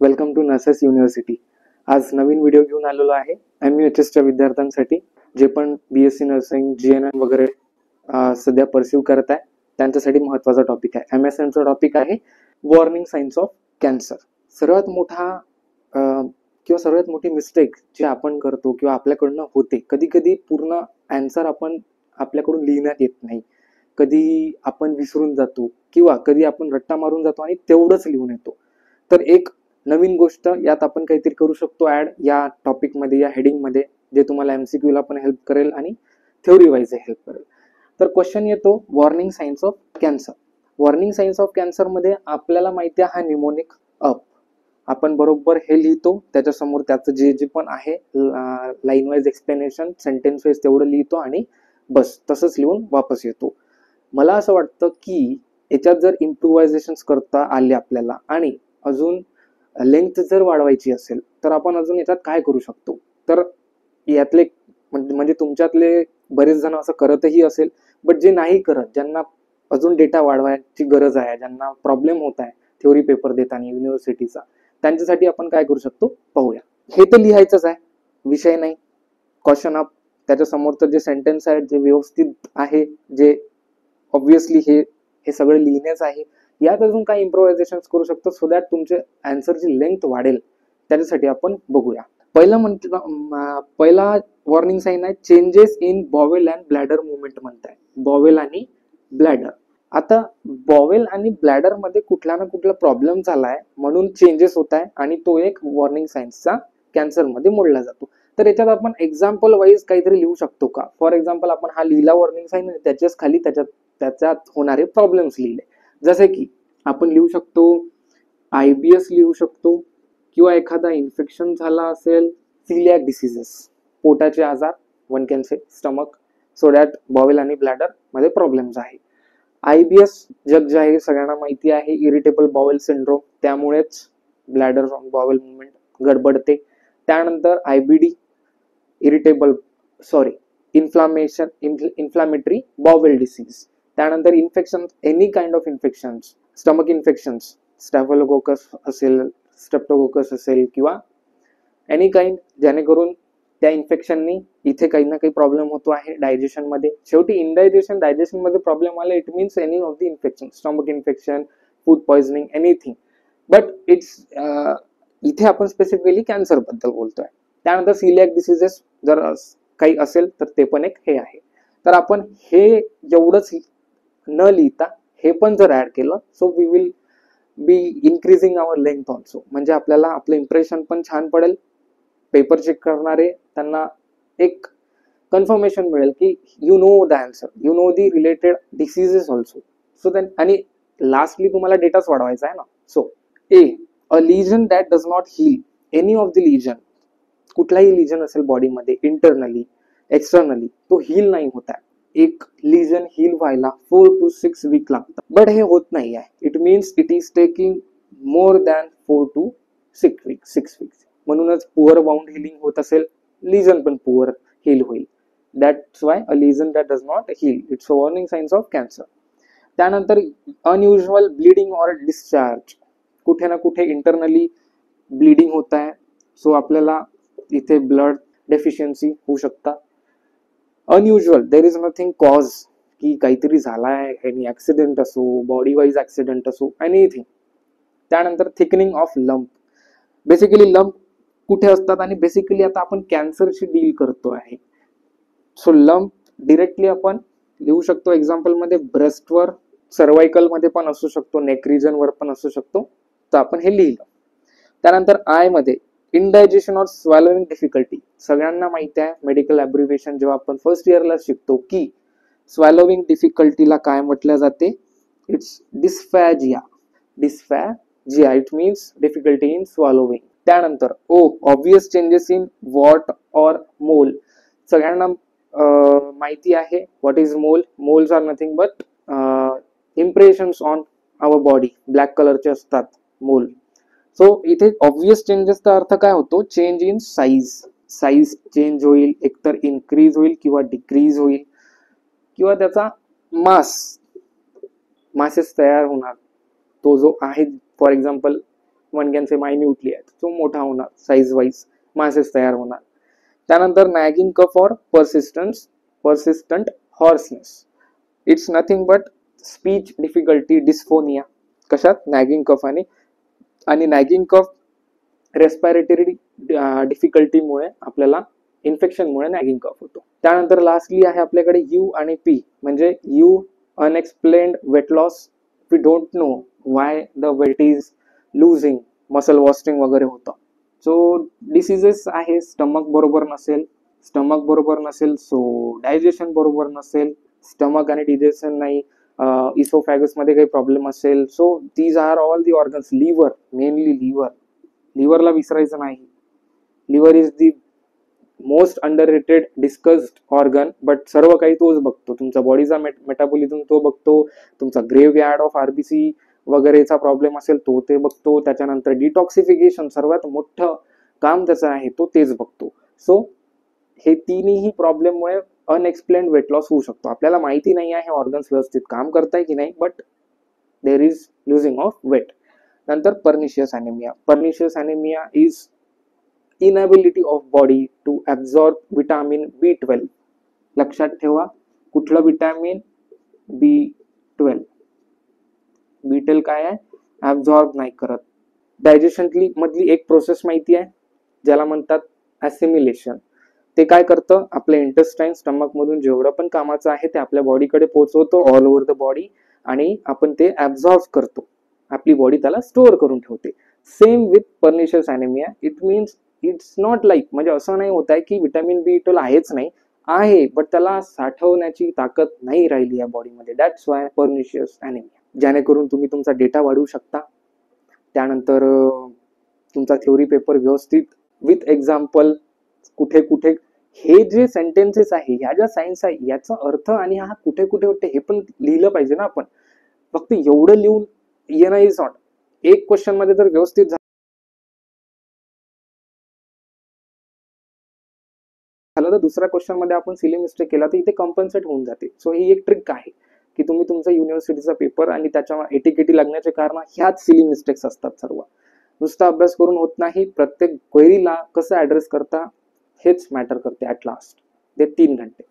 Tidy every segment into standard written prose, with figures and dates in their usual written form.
Welcome to nurses university. आज नवीन video घेऊन आलेलो आहे MUHSच्या विद्यार्थ्यांसाठी, जे पण BSc नर्सिंग GNM वगैरे सध्या परस्यू करत आहे त्यांच्यासाठी महत्त्वाचा टॉपिक आहे. MSNचा टॉपिक आहे वॉर्निंग साइन्स ऑफ कॅन्सर. सर्वात मोठी मिस्टेक जी आपण करतो किंवा आपल्याकडनं होते, कधी कधी पूर्ण आन्सर आपण आपल्याकडून लिहिण्यात येत नाही, कधी आपण विसरून जातो किंवा कधी आपण रट्टा मारून जातो आणि तेवढंच लिहून येतो. तर एक नवीन गोष्ट यात आपण काहीतरी करू शकतो ऍड या टॉपिक मध्ये, या हेडिंग मध्ये, जे तुम्हाला MCQ ला पण हेल्प करेल आणि थ्योरी वाईज हेल्प करेल. तर क्वेश्चन येतो warning signs of cancer. Warning signs of cancer मध्ये आपल्याला माहिती आहे हा निमोनिक अप. आपण बरोबर हे लिहितो, त्याच्यासमोर त्याचं जे जे पण आहे line wise explanation, sentence wise तेवढं लिहितो आणि बस तसंच लिहून वापस येतो. मला असं वाटतं की याच्यात जर इम्प्रुव्हायझेशन करता आले आपल्याला आणि अजून लेंथ जर वाढवायची असेल तर आपण अजून याच्यात काय करू शकतो. तर यातले म्हणजे तुमच्यातले बरेच जण असं करतही असेल, बट जे नाही करत, ज्यांना अजून डेटा वाढवायची गरज आहे, ज्यांना प्रॉब्लेम होत आहे थ्योरी पेपर देताना युनिव्हर्सिटीचा, त्यांच्यासाठी आपण काय करू शकतो पाहूया. हे तर लिहायचंच आहे, विषय नाही. क्वेश्चन अप, त्याच्या समोरचं जे सेंटेन्स आहे जे व्यवस्थित आहे, जे ऑब्विसली हे सगळं लिहिण्याच आहे. यात अजून काही इम्प्रोव्हायझेशन करू शकतो सो दॅट तुमचे आन्सरची लेंथ वाढेल. त्याच्यासाठी आपण बघूया. पहिला वॉर्निंग साईन आहे changes in bowel and bladder movement म्हणताय. बॉवेल आणि ब्लॅडर. आता बॉवेल आणि ब्लॅडर मध्ये कुठला ना कुठला प्रॉब्लेम झालाय म्हणून चेंजेस होत आहे आणि तो एक वॉर्निंग साइन्सचा कॅन्सर मध्ये मोडला जातो. तर याच्यात आपण एक्झाम्पल वाईज काहीतरी लिहू शकतो का? फॉर एक्झाम्पल आपण हा लिहिला वॉर्निंग साईन, त्याच्याच खाली त्याच्यात होणारे प्रॉब्लेम्स लिहिले. जसे की आपण लिहू शकतो IBS लिहू शकतो, किंवा एखादा इन्फेक्शन झाला असेल, सिलियाक डिसीजेस, पोटाचे आजार, one can say stomach, so that bowel आणि ब्लॅडर मध्ये प्रॉब्लेम्स आहे. IBS जग जाहीर सगळ्यांना माहिती आहे, इरिटेबल बॉवेल सिंड्रोम, त्यामुळेच ब्लॅडर बॉवेल मुवमेंट गडबडते. त्यानंतर IBD, इन्फ्लामेटरी बॉवेल डिसीज. त्यानंतर infection, any kind of infection, stomach infections, staphylococcus असेल, स्ट्रेप्टोकोकस असेल किंवा एनी काइंड, जेणेकरून त्या इन्फेक्शननी इथे काही ना काही प्रॉब्लेम होतो आहे डायजेशन मध्ये. शेवटी इनडायजेशन, डायजेशन मध्ये प्रॉब्लेम आला, it means any of the infection, stomach infection, food poisoning, anything. But इथे आपण स्पेसिफिकली कॅन्सर बद्दल बोलतोय. त्यानंतर सिलियाक डिसीजेस जर काही असेल तर ते पण एक हे आहे. तर आपण हे एवढंच न लिहिता हे पण जर ऍड केलं, so we will be increasing our length also. म्हणजे आपल्याला आपलं इम्प्रेशन पण छान पडेल. पेपर चेक करणारे त्यांना एक कन्फर्मेशन मिळेल की you know the answer, you know the related diseases also. So then, आणि लास्टली तुम्हाला डेटाच वाढवायचा आहे ना. So a lesion that does not heal, any of the lesion, कुठलाही लीजन असेल बॉडीमध्ये, इंटरनली एक्सटर्नली, तो हील नाही होत आहे. एक लीजन हील व्हायला 4 to 6 वीक लागतात, बट हे होत नाही आहे. It means it is taking more than 4 to 6 weeks. म्हणूनच पुअर बाउंड हिलिंग होत असेल, लीजन पण पुअर हील होईल. That's why a lesion that does not heal, it's a warning signs of cancer. त्यानंतर अनयुजुअल ब्लिडिंग ऑर डिस्चार्ज, कुठे ना कुठे internally bleeding होत आहे, सो आपल्याला इथे ब्लड डेफिशियन्सी होऊ शकता. Unusual, there is nothing cause, की काहीतरी झालाय, एनी ऍक्सिडेंट असो, बॉडी वाईज ऍक्सिडेंट असो, एनिथिंग. त्यानंतर thickening of lump. Basically lump कुठे असतात, आणि बेसिकली आता आपण कॅन्सरशी डील करतो आहे, सो लंप डिरेक्टली आपण लिहू शकतो एक्झाम्पल मध्ये ब्रेस्टवर, सर्वायकल मध्ये पण असू शकतो, नेक रिजन वर पण असू शकतो. तर आपण हे लिहिलं. त्यानंतर आय मध्ये इनडायजेशन ऑर स्वॅलोइंग डिफिकल्टी. सगळ्यांना माहिती आहे मेडिकल ॲब्रिव्हिएशन जेव्हा आपण फर्स्ट इयरला शिकतो की स्वॅलोइंग डिफिकल्टीला काय म्हटलं जाते, it's dysphagia. It means difficulty in swallowing. त्यानंतर obvious changes in wart or mole. सगळ्यांना माहिती आहे what is mole. Moles are nothing but impressions on our body, black कलरचे असतात मोल. सो इथे ऑब्वियस चेंजेसचा अर्थ काय होतो, चेंज इन साईज चेंज होईल, एकतर इन्क्रीज होईल किंवा डिक्रीज होईल, किंवा त्याचा मासेस तयार होणार, तो जो आहे. फॉर एक्झाम्पल मणक्यांचे मायन्यूटली आहेत, तो मोठा होणार, साईज वाईज मासेस तयार होणार. त्यानंतर nagging cough or persistent hoarseness, it's nothing but speech difficulty, dysphonia. कशात? नॅगिंग कफ आणि नॅगिंग कफ रेस्पिरेटरी डिफिकल्टीमुळे आपल्याला इन्फेक्शनमुळे नॅगिंग कफ होतो. त्यानंतर लास्टली आहे आपल्याकडे यू आणि पी, म्हणजे U unexplained weight loss. We don't know why the weight is losing, muscle wasting वगैरे होतं. सो डिसीजेस आहे, स्टमक बरोबर नसेल सो डायजेशन बरोबर नसेल, स्टमक आणि डिजेशन नाही, इसोफॅगस मध्ये काही प्रॉब्लेम असेल. So these are all the organs. Liver, mainly लिव्हरला विसरायचं नाही. Liver is the most underrated discussed organ, but सर्व काही तोच बघतो. तुमचा बॉडीचा मेटाबॉलिझम तो बघतो, तुमचा ग्रेव्ह यार्ड ऑफ आरबीसी वगैरेचा प्रॉब्लेम असेल तो ते बघतो, त्याच्यानंतर डिटॉक्सिफिकेशन सर्वात मोठं काम त्याचं आहे तो तेच बघतो. सो हे तिन्ही प्रॉब्लेममुळे अनएक्सप्लेन्ड वेट लॉस होऊ शकतो. आपल्याला माहिती नाही आहे ऑर्गन्स व्यवस्थित काम करताय की नाही, but there is losing of weight. नंतर pernicious anaemia is inability of body to absorb vitamin B12. लक्षात ठेवा, कुठलं विटॅमिन? B12 काय आहे? ॲब्झॉर्ब नाही करत. डायजेशनली मधली एक प्रोसेस माहिती आहे ज्याला म्हणतात ॲसिमिलेशन. ते काय करतं? आपलं इंटेस्टाईन, स्टमक मधून जेवढं पण कामाचं आहे ते आपल्या बॉडीकडे पोहोचवतो, ऑल ओव्हर द बॉडी, आणि आपण ते ॲब्झॉर्ब करतो. आपली बॉडी त्याला स्टोअर करून ठेवते. Same with pernicious anaemia. It means it's not like, म्हणजे असं नाही होत आहे की विटॅमिन B12 आहेच नाही, आहे बट त्याला साठवण्याची ताकद नाही राहिली या बॉडीमध्ये. That's why pernicious anaemia. जेणेकरून तुम्ही तुमचा डेटा वाढवू शकता. त्यानंतर तुमचा थ्योरी पेपर व्यवस्थित विथ एक्झाम्पल, कुठे कुठे हे जे सेंटेन्सेस आहे, ह्या ज्या सायन्स आहे याचा अर्थ आणि हा कुठे कुठे होते हे पण लिहिलं पाहिजे ना आपण. फक्त एवढं लिहून येणं इज नॉट. एक क्वेश्चन मध्ये जर व्यवस्थित झालं तर दुसऱ्या क्वेश्चन मध्ये आपण सिली मिस्टेक केला तर इथे कॉम्पन्सेट होऊन जाते. सो ही एक ट्रिक आहे की तुम्ही तुमचा युनिव्हर्सिटीचा पेपर आणि त्याच्या एटीकेटी लागण्याचे कारण ह्याच सिली मिस्टेक्स असतात सर्व. नुसता अभ्यास करून होत नाही, प्रत्येक क्वेरीला कसं ऍड्रेस करता हेच मॅटर करते ऍट लास्ट. ते 3 घंटे.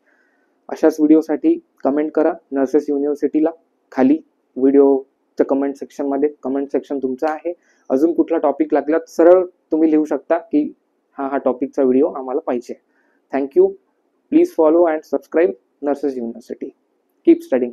अशाच व्हिडिओसाठी कमेंट करा नर्सेस युनिव्हर्सिटीला. खाली व्हिडिओच्या कमेंट सेक्शन तुमचं आहे. अजून कुठला टॉपिक लागला सरळ तुम्ही लिहू शकता की हा टॉपिकचा व्हिडिओ आम्हाला पाहिजे. Thank you. Please follow and subscribe Nurses University. Keep studying.